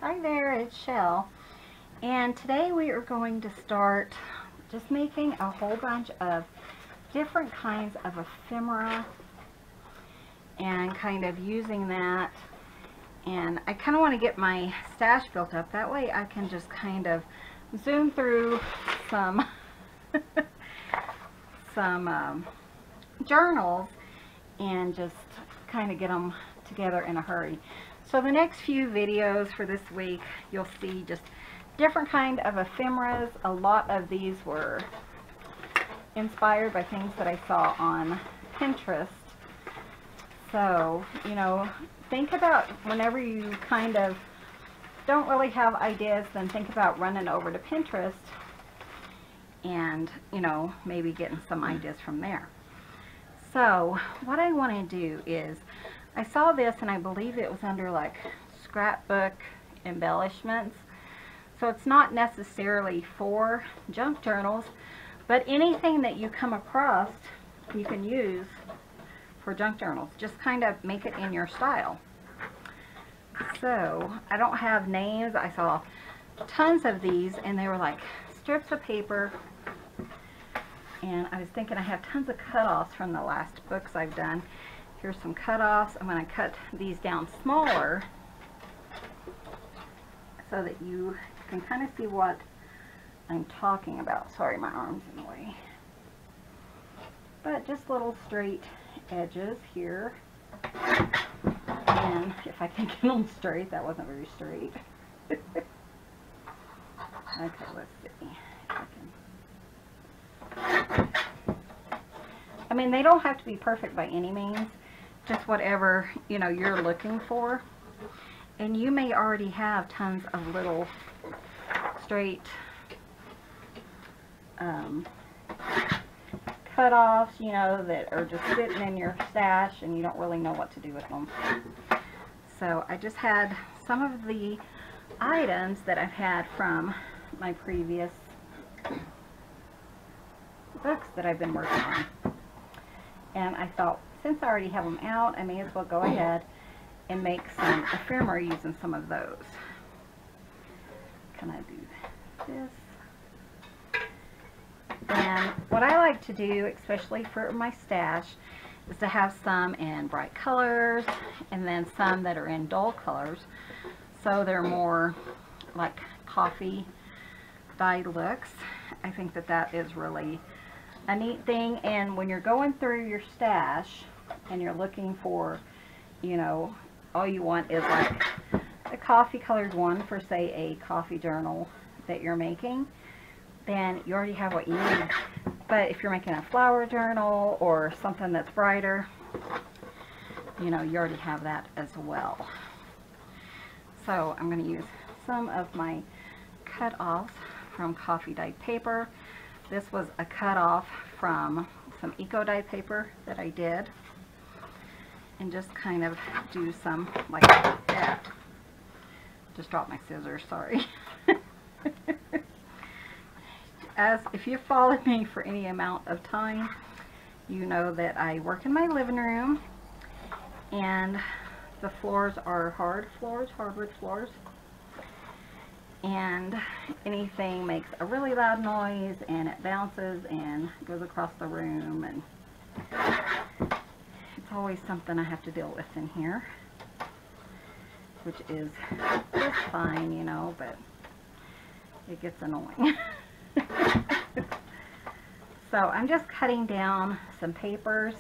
Hi there, it's Shell, and today we are going to start just making a whole bunch of different kinds of ephemera and kind of using that. And I kind of want to get my stash built up, that way I can just kind of zoom through some journals and just kind of get them together in a hurry. So the next few videos for this week, you'll see just different kind of ephemeras. A lot of these were inspired by things that I saw on Pinterest. So, you know, think about whenever you kind of don't really have ideas, then think about running over to Pinterest and, you know, maybe getting some ideas from there. So what I want to do is, I saw this and I believe it was under like scrapbook embellishments. So it's not necessarily for junk journals, but anything that you come across you can use for junk journals. Just kind of make it in your style. So I don't have names. I saw tons of these and they were like strips of paper. And I was thinking I have tons of cutoffs from the last books I've done. Here's some cutoffs. I'm going to cut these down smaller so that you can kind of see what I'm talking about. Sorry, my arm's in the way. But just little straight edges here. And if I can get them straight, that wasn't very straight. Okay, let's see. I mean, they don't have to be perfect by any means. Just whatever, you know, you're looking for. And you may already have tons of little straight cutoffs, you know, that are just sitting in your stash and you don't really know what to do with them. So I just had some of the items that I've had from my previous books that I've been working on. And I thought, since I already have them out, I may as well go ahead and make some ephemera using some of those. Can I do this? And what I like to do, especially for my stash, is to have some in bright colors and then some that are in dull colors. So they're more like coffee dyed looks. I think that that is really a neat thing. And when you're going through your stash and you're looking for, you know, all you want is like a coffee colored one for, say, a coffee journal that you're making, then you already have what you need. But if you're making a flower journal or something that's brighter, you know, you already have that as well. So I'm going to use some of my cut-offs from coffee dyed paper. This was a cut-off from some eco-dye paper that I did. And just kind of do some like that. Just dropped my scissors, sorry. As if you've followed me for any amount of time, you know that I work in my living room and the floors are hardwood floors. And anything makes a really loud noise and it bounces and goes across the room, and it's always something I have to deal with in here, which is just fine, you know, but it gets annoying. So I'm just cutting down some papers.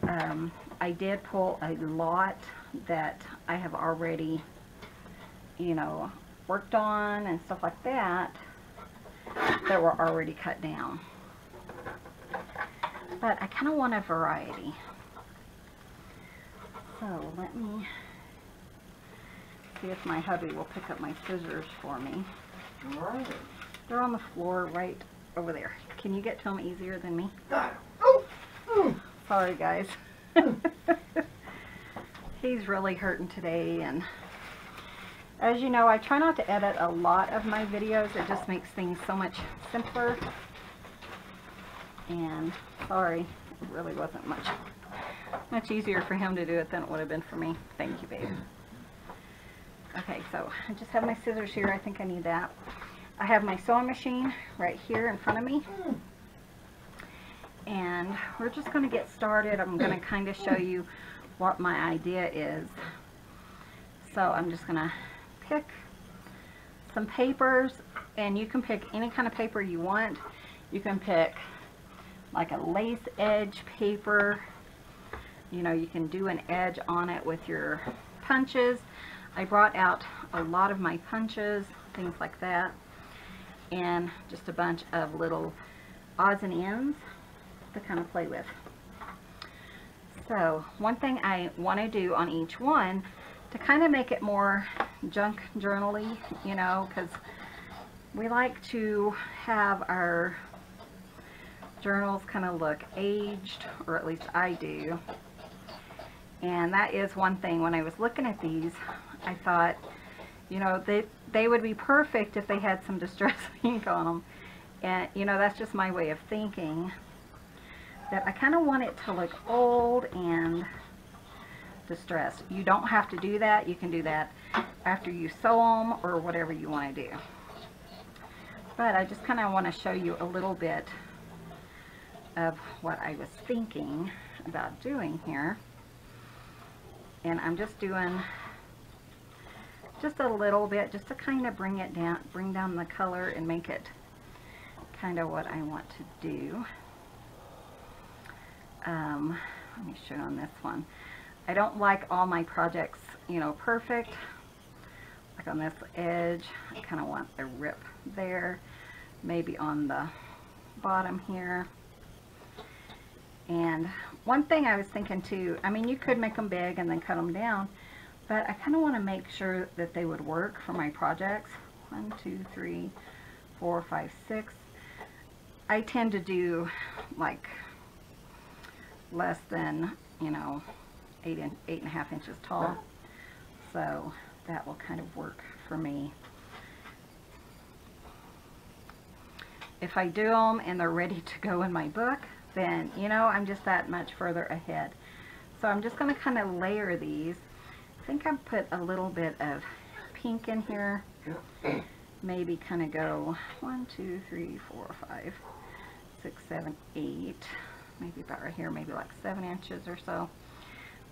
I did pull a lot that I have already, you know, worked on and stuff like that that were already cut down. But I kind of want a variety. So let me see if my hubby will pick up my scissors for me. Right. They're on the floor right over there. Can you get to them easier than me? Sorry, guys. He's really hurting today, and as you know, I try not to edit a lot of my videos. It just makes things so much simpler. And sorry, it really wasn't much easier for him to do it than it would have been for me. Thank you, babe. Okay, so I just have my scissors here. I think I need that. I have my sewing machine right here in front of me. And we're just going to get started. I'm going to kind of show you what my idea is. So I'm just going to pick some papers, and you can pick any kind of paper you want. You can pick like a lace edge paper. You know, you can do an edge on it with your punches. I brought out a lot of my punches, things like that, and just a bunch of little odds and ends to kind of play with. So one thing I want to do on each one to kind of make it more junk journal-y, you know, because we like to have our journals kind of look aged, or at least I do. And that is one thing. When I was looking at these, I thought, you know, they would be perfect if they had some distress ink on them. And, you know, that's just my way of thinking, that I kind of want it to look old and distressed. You don't have to do that. You can do that after you sew them or whatever you want to do. But I just kind of want to show you a little bit of what I was thinking about doing here. And I'm just doing just a little bit, just to kind of bring it down, bring down the color and make it kind of what I want to do. Let me show you on this one. I don't like all my projects, you know, perfect. Like on this edge, I kind of want a rip there, maybe on the bottom here. And one thing I was thinking too, I mean, you could make them big and then cut them down, but I kind of want to make sure that they would work for my projects. 1, 2, 3, 4, 5, 6. I tend to do like less than, you know, 8.5 inches tall. So that will kind of work for me. If I do them and they're ready to go in my book, then, you know, I'm just that much further ahead. So I'm just going to kind of layer these. I think I've put a little bit of pink in here. Maybe kind of go 1, 2, 3, 4, 5, 6, 7, 8. Maybe about right here, maybe like 7 inches or so.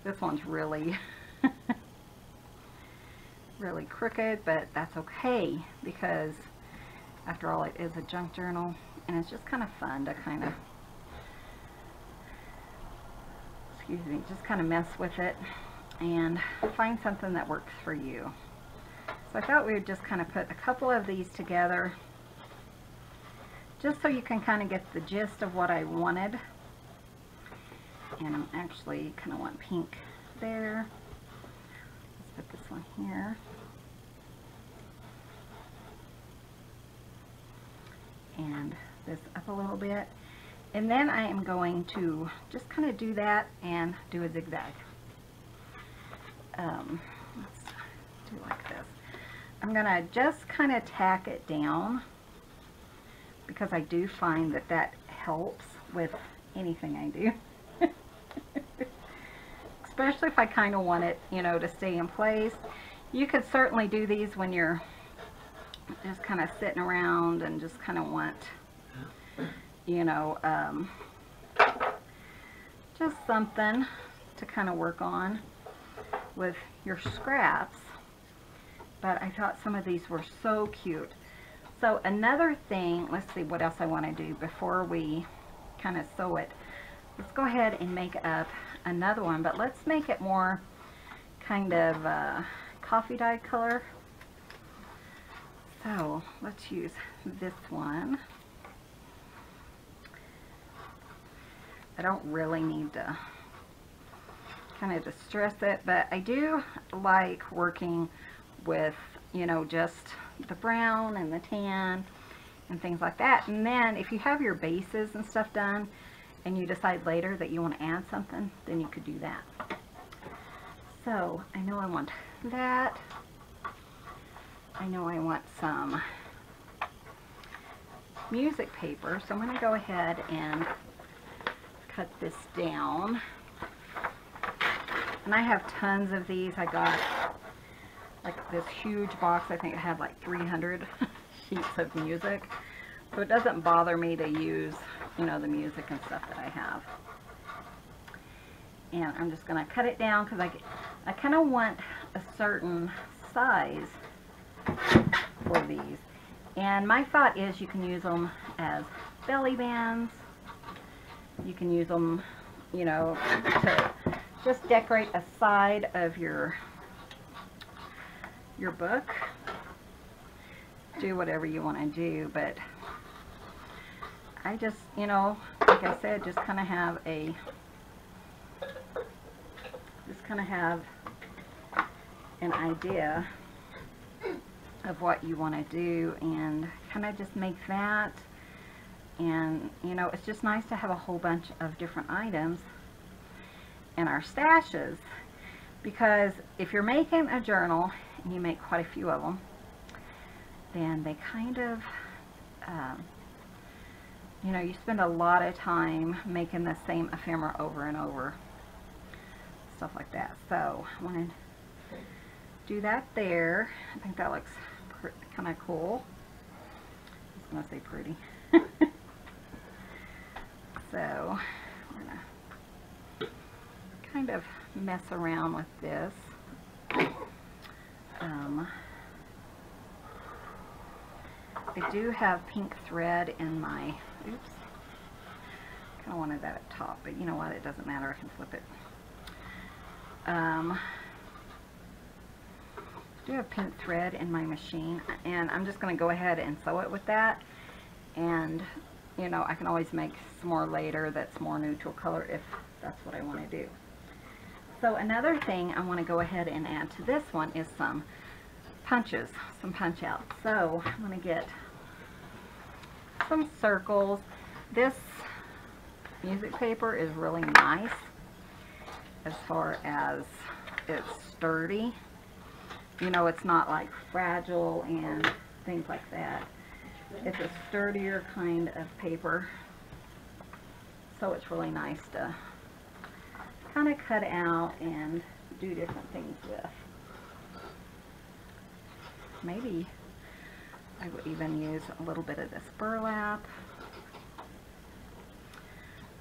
This one's really, really crooked, but that's okay, because after all, it is a junk journal, and it's just kind of fun to kind of, just kind of mess with it and find something that works for you. So I thought we would just kind of put a couple of these together, just so you can kind of get the gist of what I wanted. And I'm actually kind of want pink there. Let's put this one here. And this up a little bit. And then I am going to just kind of do that and do a zigzag. Let's do like this. I'm going to just kind of tack it down, because I do find that that helps with anything I do. Especially if I kind of want it, you know, to stay in place. You could certainly do these when you're just kind of sitting around and just kind of want, you know, just something to kind of work on with your scraps. But I thought some of these were so cute. So another thing, let's see what else I want to do before we kind of sew it. Let's go ahead and make up another one, but let's make it more kind of coffee dye color. So let's use this one. I don't really need to kind of distress it, but I do like working with, you know, just the brown and the tan and things like that. And then if you have your bases and stuff done and you decide later that you want to add something, then you could do that. So I know I want that. I know I want some music paper, so I'm going to go ahead and cut this down. And I have tons of these. I got like this huge box. I think it had like 300 sheets of music. So it doesn't bother me to use, you know, the music and stuff that I have. And I'm just going to cut it down because I kind of want a certain size for these. And my thought is you can use them as belly bands. You can use them, you know, to just decorate a side of your book. Do whatever you want to do, but I just, you know, like I said, just kind of have an idea of what you want to do and kind of just make that. And, you know, it's just nice to have a whole bunch of different items in our stashes, because if you're making a journal and you make quite a few of them, then they kind of, you know, you spend a lot of time making the same ephemera over and over, stuff like that. So I want to do that there. I think that looks kind of cool. I was going to say pretty. So we're going to kind of mess around with this. I do have pink thread in my, oops, kind of wanted that at top, but you know what, it doesn't matter, I can flip it. I do have pink thread in my machine, and I'm just going to go ahead and sew it with that. And you know, I can always make some more later that's more neutral color if that's what I want to do. So another thing I want to go ahead and add to this one is some punches, some punch outs. So I'm going to get some circles. This music paper is really nice as far as it's sturdy. You know, it's not like fragile and things like that. It's a sturdier kind of paper, so it's really nice to kind of cut out and do different things with. Maybe I would even use a little bit of this burlap,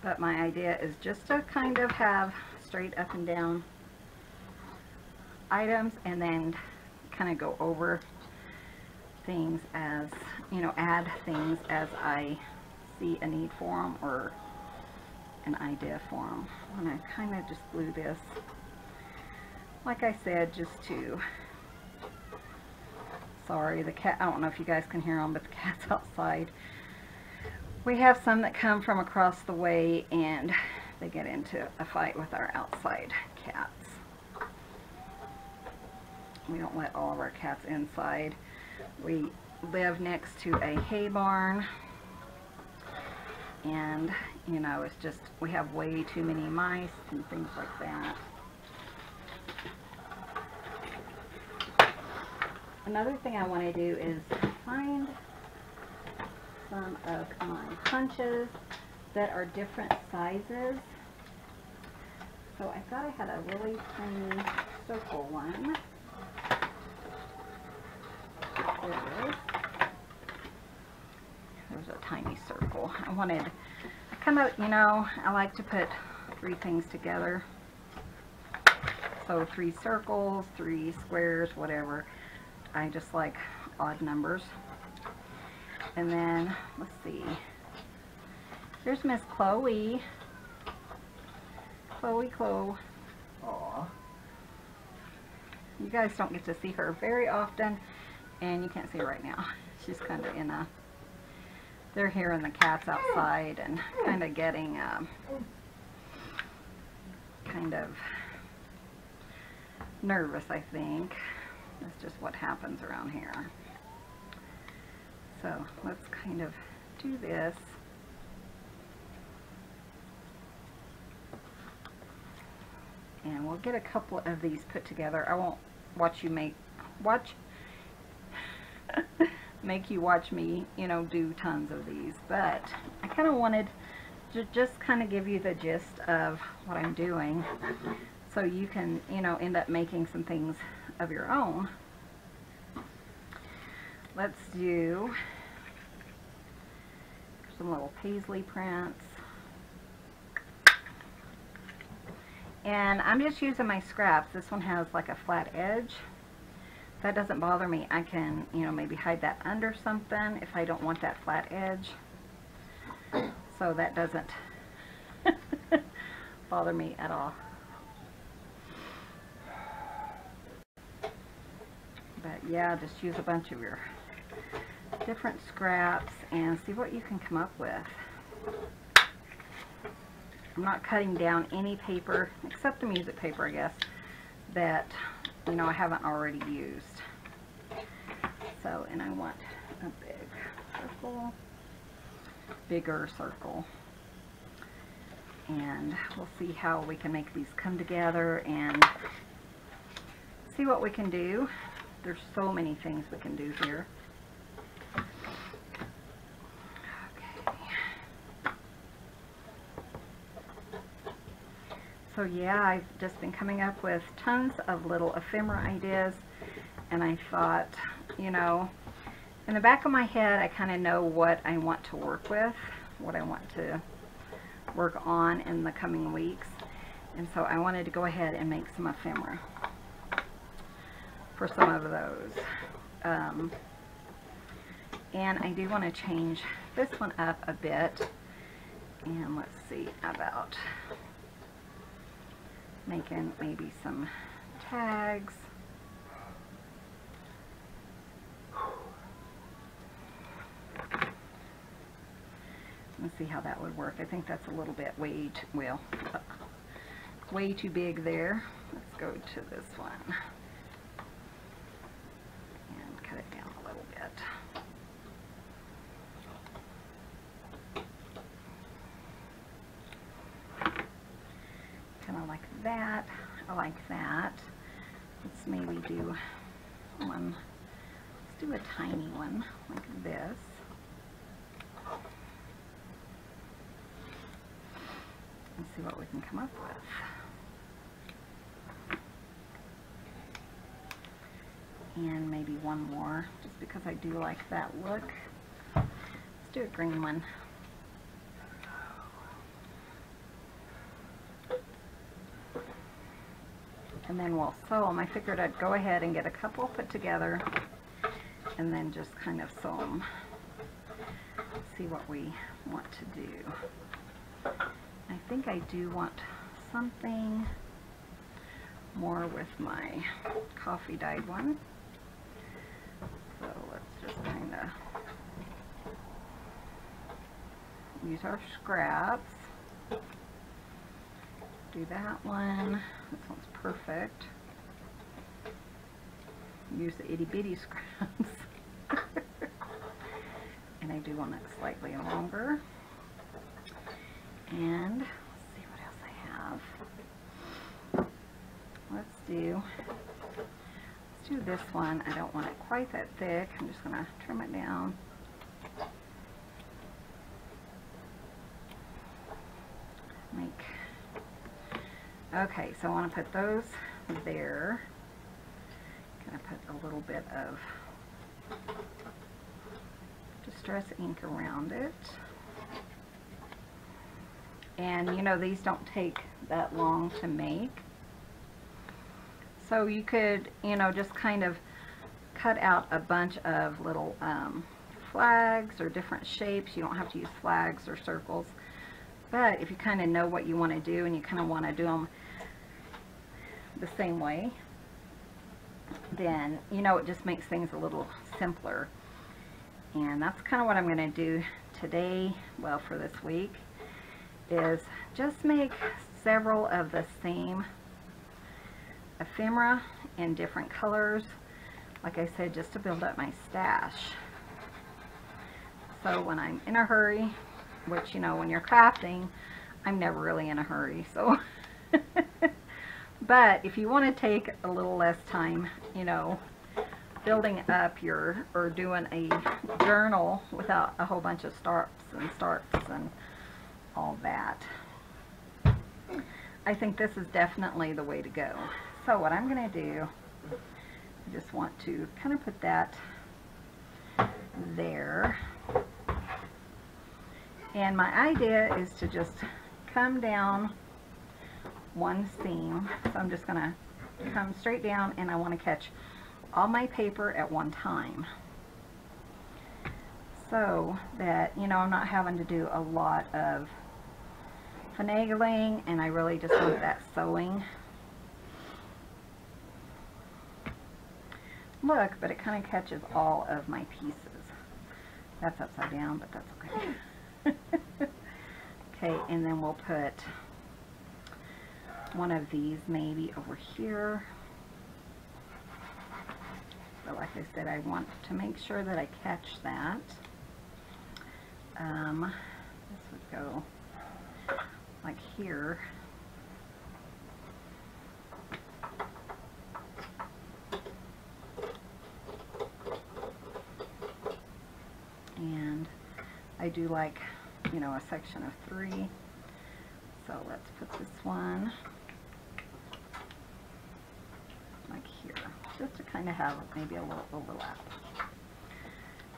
but my idea is just to kind of have straight up and down items and then kind of go over things as, you know, add things as I see a need for them or an idea for them. I'm going to kind of just glue this, like I said, just to, sorry, the cat, I don't know if you guys can hear them, but the cat's outside. We have some that come from across the way and they get into a fight with our outside cats. We don't let all of our cats inside. We live next to a hay barn, and you know, it's just, we have way too many mice and things like that. Another thing I want to do is find some of my punches that are different sizes. So I thought I had a really tiny circle one. There it is. There's a tiny circle. I kind of, you know, I like to put 3 things together. So 3 circles, 3 squares, whatever. I just like odd numbers. And then, let's see. Here's Miss Chloe. Chloe. Aww. You guys don't get to see her very often. And you can't see her right now. She's kind of in a, they're hearing the cats outside and kind of getting kind of nervous, I think. That's just what happens around here. So let's kind of do this. And we'll get a couple of these put together. I won't make you watch me, you know, do tons of these, but I kind of wanted to just kind of give you the gist of what I'm doing, so you can, you know, end up making some things of your own. let's do some little paisley prints. And I'm just using my scraps. This one has like a flat edge. That doesn't bother me. I can, you know, maybe hide that under something if I don't want that flat edge. So that doesn't bother me at all. But yeah, just use a bunch of your different scraps and see what you can come up with. I'm not cutting down any paper, except the music paper, I guess, that, you know, I haven't already used. So, and I want a big circle, bigger circle. And we'll see how we can make these come together and see what we can do. There's so many things we can do here. So yeah, I've just been coming up with tons of little ephemera ideas, and I thought, you know, in the back of my head I kind of know what I want to work with, what I want to work on in the coming weeks, and so I wanted to go ahead and make some ephemera for some of those. And I do want to change this one up a bit, and let's see about making maybe some tags. Let's see how that would work. I think that's a little bit way too, well, way too big there. Let's go to this one and cut it down a little bit. Kind of like that. I like that. Let's maybe do one. Let's do a tiny one like this. And see what we can come up with. And maybe one more, just because I do like that look. Let's do a green one. And then we'll sew them. I figured I'd go ahead and get a couple put together and then just kind of sew them. See what we want to do. I think I do want something more with my coffee dyed one. So let's just kind of use our scraps. Do that one. This one's perfect. Use the itty bitty scraps. And I do want it slightly longer. And let's see what else I have. Let's do this one. I don't want it quite that thick. I'm just going to trim it down. Okay, so I want to put those there. Kind of put a little bit of distress ink around it. And you know, these don't take that long to make. So you could, you know, just kind of cut out a bunch of little flags or different shapes. You don't have to use flags or circles. But if you kind of know what you want to do and you kind of want to do them the same way, then, you know, it just makes things a little simpler. And that's kind of what I'm going to do today, well, for this week, is just make several of the same ephemera in different colors, like I said, just to build up my stash. So when I'm in a hurry, which, you know, when you're crafting, I'm never really in a hurry, so but if you want to take a little less time, you know, building up your, or doing a journal without a whole bunch of stops and all that, I think this is definitely the way to go. So what I'm going to do, I just want to kind of put that there. And my idea is to just come down one seam. So I'm just going to come straight down, and I want to catch all my paper at one time, so that, you know, I'm not having to do a lot of finagling, and I really just want that sewing look, but it kind of catches all of my pieces. That's upside down, but that's okay. Okay, and then we'll put one of these maybe over here. But like I said, I want to make sure that I catch that. This would go like here. And I do like, you know, a section of 3. So let's put this one like here, just to kind of have maybe a little overlap.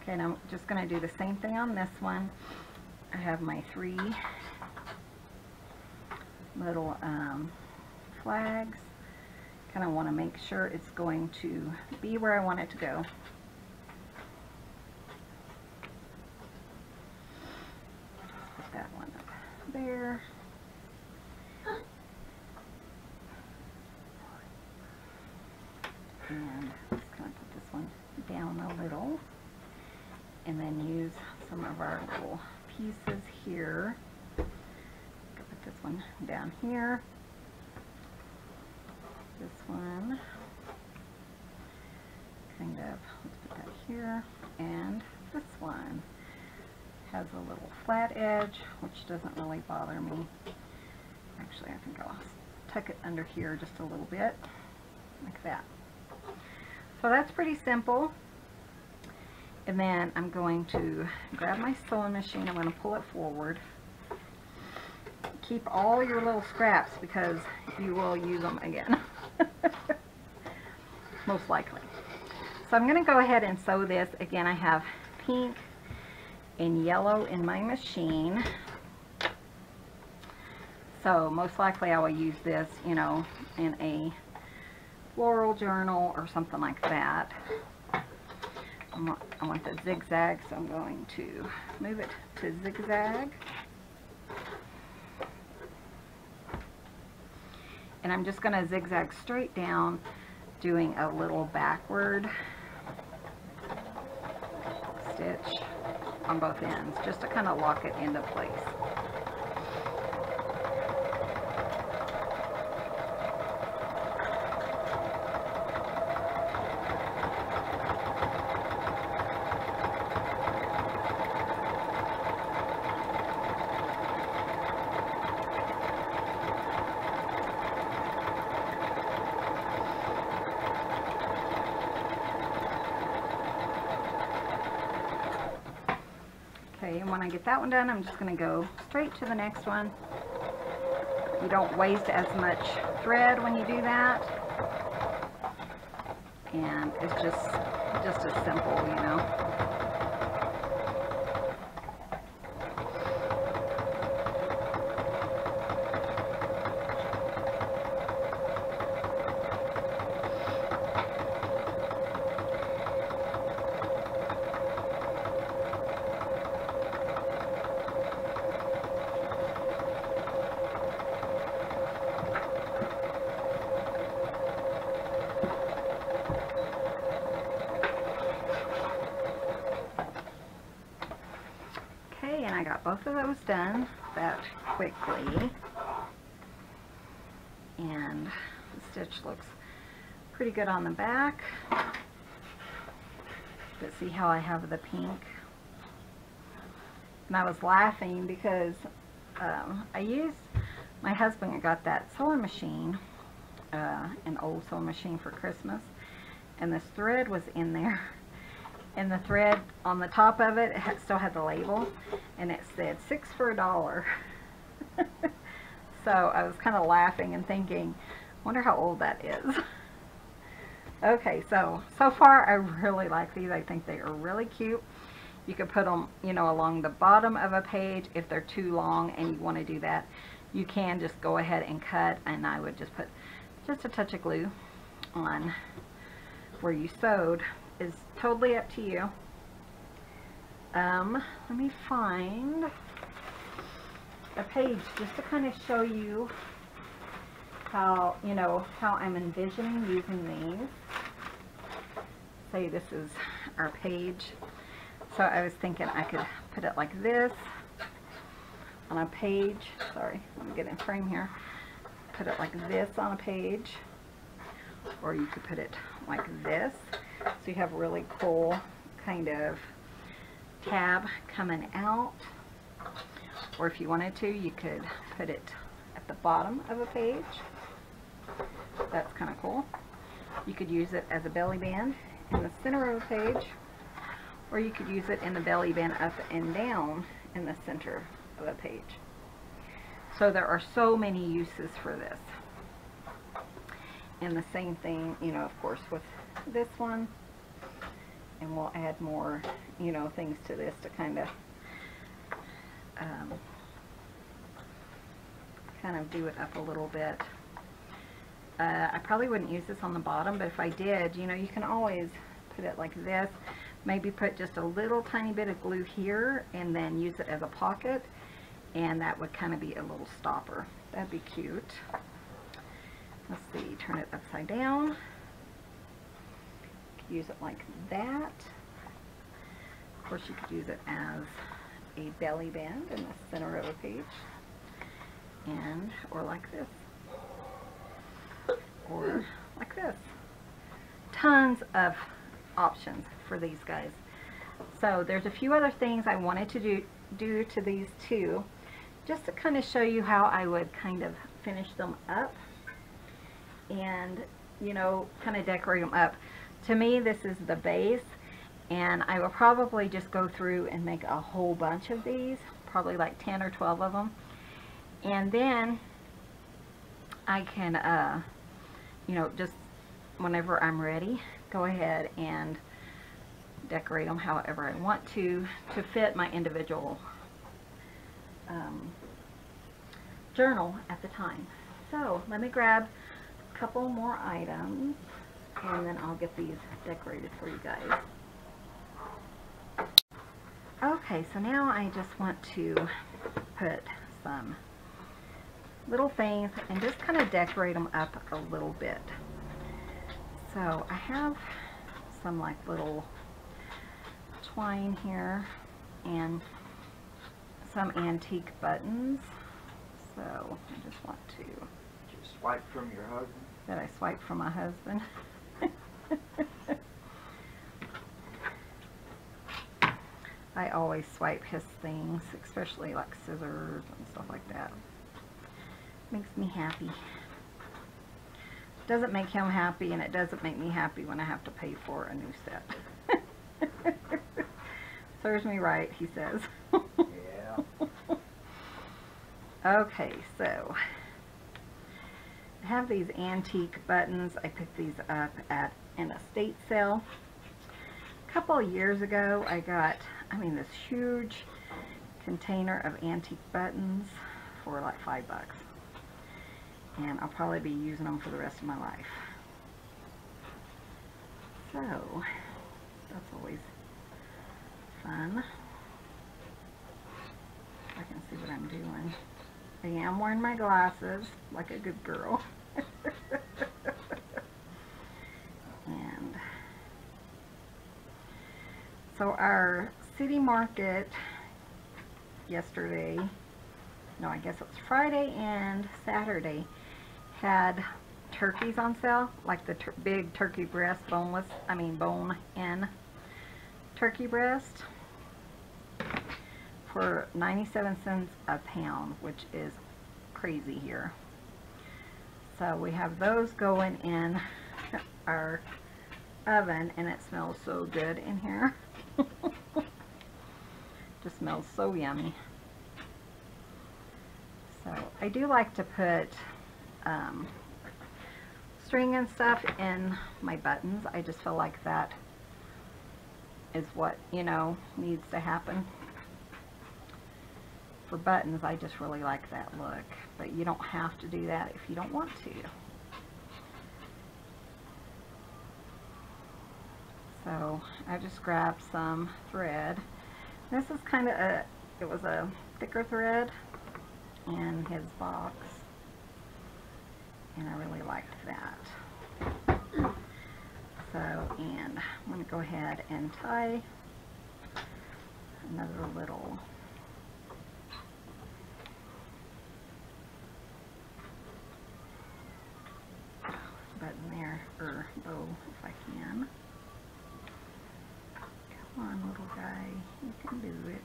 Okay, and I'm just going to do the same thing on this one. I have my 3 little flags. Kind of want to make sure it's going to be where I want it to go. Put that one up there. And just kind of put this one down a little, and then use some of our little pieces here. Put this one down here. This one, kind of, let's put that here, and this one has a little flat edge, which doesn't really bother me. Actually, I think I'll tuck it under here just a little bit, like that. So that's pretty simple. And then I'm going to grab my sewing machine. I'm going to pull it forward. Keep all your little scraps because you will use them again. Most likely. So I'm going to go ahead and sew this. Again, I have pink and yellow in my machine. So most likely I will use this, you know, in a floral journal or something like that. I want the zigzag, so I'm going to move it to zigzag. And I'm just going to zigzag straight down, doing a little backward stitch on both ends, just to kind of lock it into place. Okay, and when I get that one done, I'm just going to go straight to the next one. You don't waste as much thread when you do that. And it's just as simple, you know. And I got both of those done that quickly, and the stitch looks pretty good on the back. But see how I have the pink? And I was laughing because my husband got that sewing machine, an old sewing machine for Christmas, and this thread was in there. And the thread on the top of it, still had the label, and it said 6 for $1. So I was kind of laughing and thinking, wonder how old that is. Okay, so far I really like these. I think they are really cute. You could put them, you know, along the bottom of a page. If they're too long and you want to do that, you can just go ahead and cut, and I would just put just a touch of glue on where you sewed. Is totally up to you. Let me find a page just to kind of show you how, you know, how I'm envisioning using these. Say this is our page. So I was thinking I could put it like this on a page. Sorry, let me get in frame here. Put it like this on a page. Or you could put it like this. So you have really cool kind of tab coming out. Or if you wanted to, you could put it at the bottom of a page. That's kind of cool. You could use it as a belly band in the center of a page, or you could use it in the belly band up and down in the center of a page. So there are so many uses for this. And the same thing, you know, of course, with this one. And we'll add more, you know, things to this to kind of do it up a little bit. I probably wouldn't use this on the bottom, but if I did, you know, you can always put it like this. Maybe put just a little tiny bit of glue here and then use it as a pocket, and that would kind of be a little stopper. That'd be cute. Let's see, turn it upside down. Use it like that. Of course, you could use it as a belly band in the center of a page, and or like this, or like this. Tons of options for these guys. So there's a few other things I wanted to do to these two, just to kind of show you how I would kind of finish them up and, you know, kind of decorate them up. To me, this is the base, and I will probably just go through and make a whole bunch of these, probably like 10 or 12 of them, and then I can, you know, just whenever I'm ready, go ahead and decorate them however I want to fit my individual journal at the time. So let me grab a couple more items, and then I'll get these decorated for you guys. Okay, so now I just want to put some little things and just kind of decorate them up a little bit. So I have some like little twine here and some antique buttons. So I just want to... Did you swipe from your husband? That I swiped from my husband. I always swipe his things, especially like scissors and stuff like that. Makes me happy. Doesn't make him happy, and it doesn't make me happy when I have to pay for a new set. Serves me right, he says. Yeah. Okay, so I have these antique buttons. I picked these up at an estate sale. A couple of years ago, I got, I mean, this huge container of antique buttons for like $5. And I'll probably be using them for the rest of my life. So, that's always fun. I can see what I'm doing. I am wearing my glasses like a good girl. And so our city market yesterday, no, I guess it was Friday and Saturday, had turkeys on sale, like the big turkey breast, bone-in turkey breast for 97 cents a pound, which is crazy here. So we have those going in our oven, and it smells so good in here. Just smells so yummy. So I do like to put string and stuff in my buttons. I just feel like that is what, you know, needs to happen. For buttons, I just really like that look, but you don't have to do that if you don't want to. So I just grabbed some thread. This is kind of it was a thicker thread in his box, and I really liked that. So, and I'm going to go ahead and tie another little button there, or bow if I can. Come on, little guy, you can do it.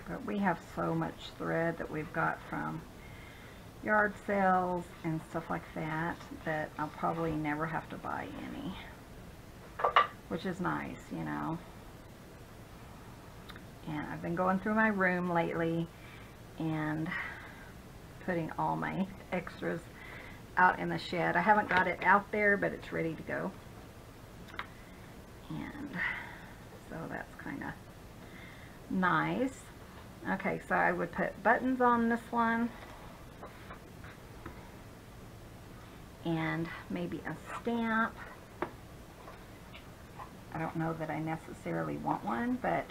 But we have so much thread that we've got from yard sales and stuff like that, that I'll probably never have to buy any, which is nice, you know. And I've been going through my room lately and putting all my extras out in the shed. I haven't got it out there, but it's ready to go. And so that's kind of nice. Okay, so I would put buttons on this one, and maybe a stamp. I don't know that I necessarily want one, but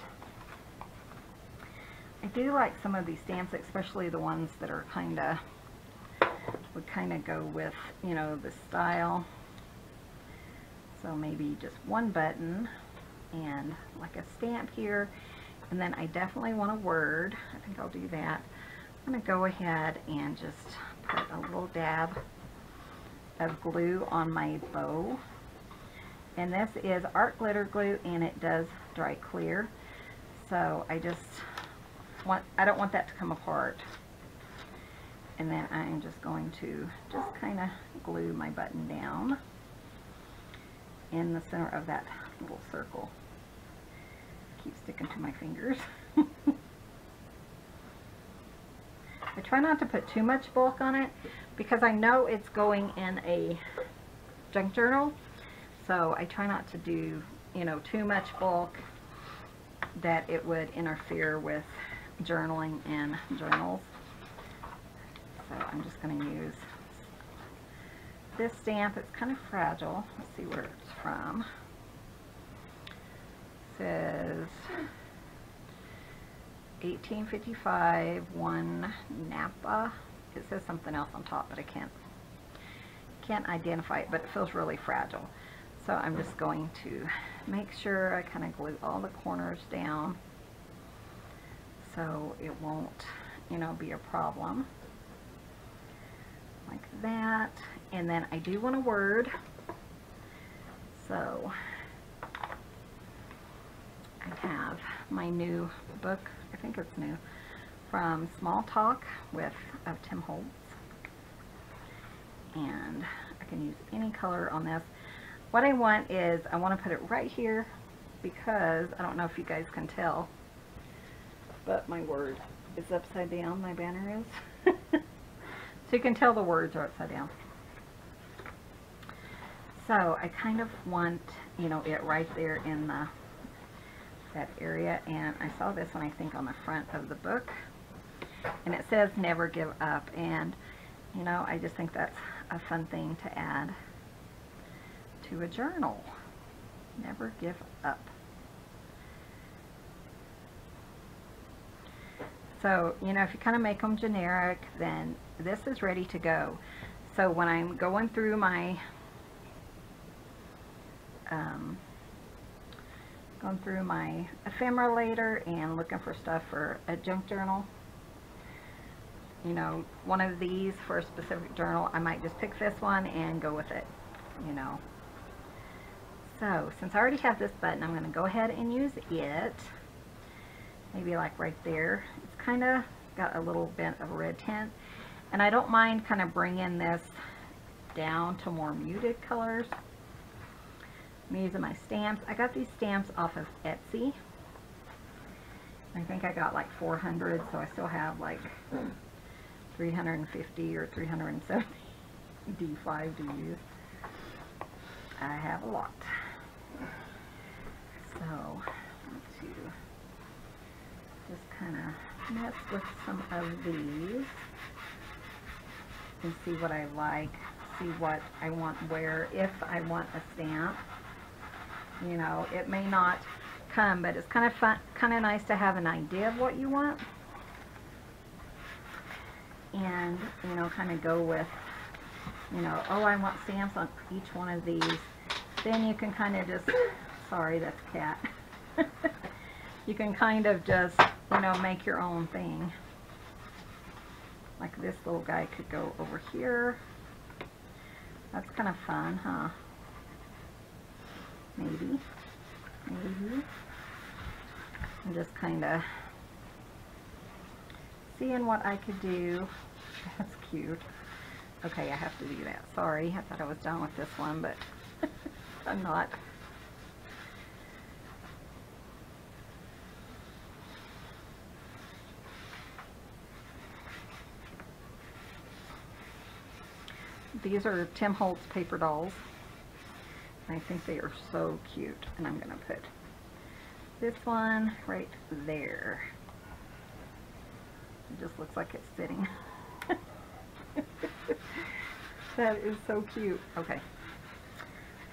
I do like some of these stamps, especially the ones that are would kind of go with, you know, the style. So maybe just one button and like a stamp here. And then I definitely want a word. I think I'll do that. I'm going to go ahead and just put a little dab of glue on my bow. And this is art glitter glue, and it does dry clear. So I don't want that to come apart. And then I'm just going to just kind of glue my button down in the center of that little circle. Keep sticking to my fingers. I try not to put too much bulk on it because I know it's going in a junk journal, so I try not to do, you know, too much bulk that it would interfere with journaling in journals. So I'm just going to use this stamp. It's kind of fragile. Let's see where it's from. Says 1855, one Napa. It says something else on top, but I can't identify it, but it feels really fragile. So I'm just going to make sure I kind of glue all the corners down so it won't, you know, be a problem. Like that. And then I do want a word. So I have my new book, I think it's new, from Small Talk of Tim Holtz. And I can use any color on this. What I want is, I want to put it right here because, I don't know if you guys can tell, but my word is upside down, my banner is. So you can tell the words are upside down. So I kind of want, you know, it right there in that area. And I saw this one, I think, on the front of the book, and it says never give up. And you know, I just think that's a fun thing to add to a journal. Never give up. So, you know, if you kind of make them generic, then this is ready to go. So when I'm going through my ephemera later and looking for stuff for a junk journal, you know, one of these for a specific journal, I might just pick this one and go with it, you know. So since I already have this button, I'm going to go ahead and use it. Maybe like right there. It's kind of got a little bit of a red tint, and I don't mind kind of bringing this down to more muted colors. I'm using my stamps. I got these stamps off of Etsy. I think I got like 400, so I still have like 350 or 370 D5 to use. I have a lot. So, let's just kind of mess with some of these and see what I like, see what I want where, if I want a stamp. You know, it may not come, but it's kind of fun, kind of nice to have an idea of what you want. And, you know, kind of go with, you know, oh, I want stamps on each one of these. Then you can kind of just, sorry, that's a cat. You can kind of just, you know, make your own thing. Like this little guy could go over here. That's kind of fun, huh? Maybe. I'm just kind of seeing what I could do. That's cute. Okay, I have to do that. Sorry, I thought I was done with this one, but I'm not. These are Tim Holtz paper dolls. I think they are so cute, and I'm going to put this one right there. It just looks like it's sitting. That is so cute. Okay,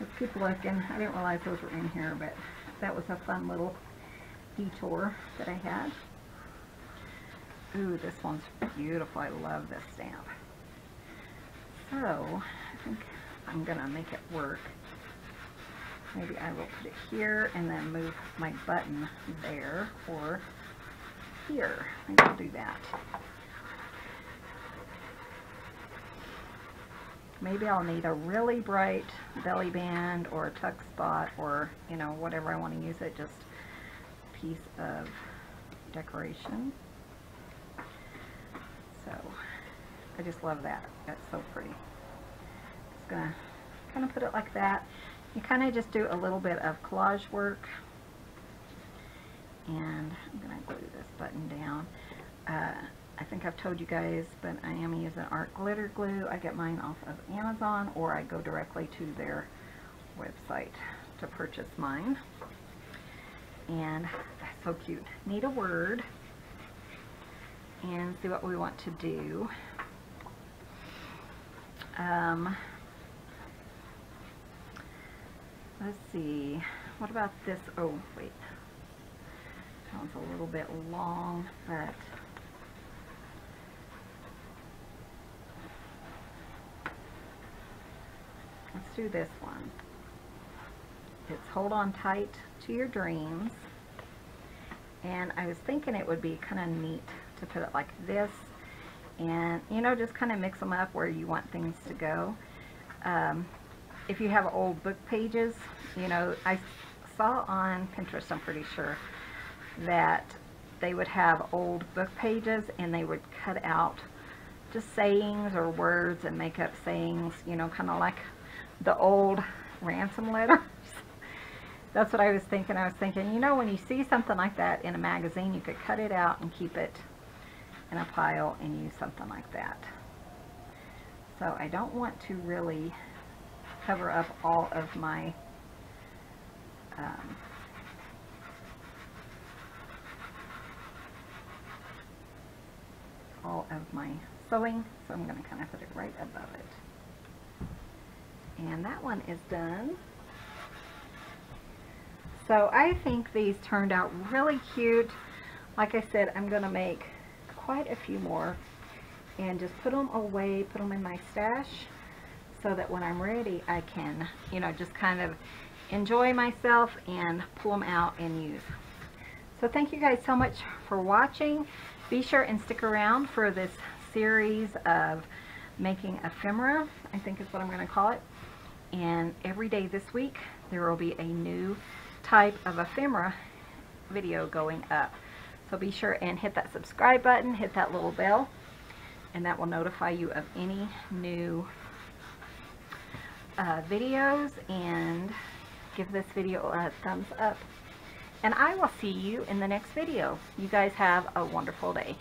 let's keep looking. I didn't realize those were in here, but that was a fun little detour that I had. Ooh, this one's beautiful. I love this stamp. So, I think I'm going to make it work. Maybe I will put it here and then move my button there or here. Maybe I'll do that. Maybe I'll need a really bright belly band or a tuck spot or, you know, whatever I want to use it. Just a piece of decoration. So, I just love that. That's so pretty. Just going to kind of put it like that. You kind of just do a little bit of collage work. And I'm going to glue this button down. I think I've told you guys, but I am using art glitter glue. I get mine off of Amazon, or I go directly to their website to purchase mine. And that's so cute. Need a word and see what we want to do. Let's see. What about this? Oh, wait. That one's a little bit long, but let's do this one. It's hold on tight to your dreams. And I was thinking it would be kind of neat to put it like this. And, you know, just kind of mix them up where you want things to go. If you have old book pages, you know, I saw on Pinterest, I'm pretty sure, that they would have old book pages and they would cut out just sayings or words and make up sayings, you know, kind of like the old ransom letters. That's what I was thinking. I was thinking, you know, when you see something like that in a magazine, you could cut it out and keep it in a pile and use something like that. So I don't want to really cover up all of my sewing, so I'm going to kind of put it right above it. And that one is done. So I think these turned out really cute. Like I said, I'm going to make quite a few more and just put them away, put them in my stash, so that when I'm ready I can, you know, just kind of enjoy myself and pull them out and use. So thank you guys so much for watching. Be sure and stick around for this series of making ephemera, I think is what I'm going to call it. And every day this week there will be a new type of ephemera video going up. So be sure and hit that subscribe button, hit that little bell, and that will notify you of any new videos and give this video a thumbs up. And I will see you in the next video. You guys have a wonderful day.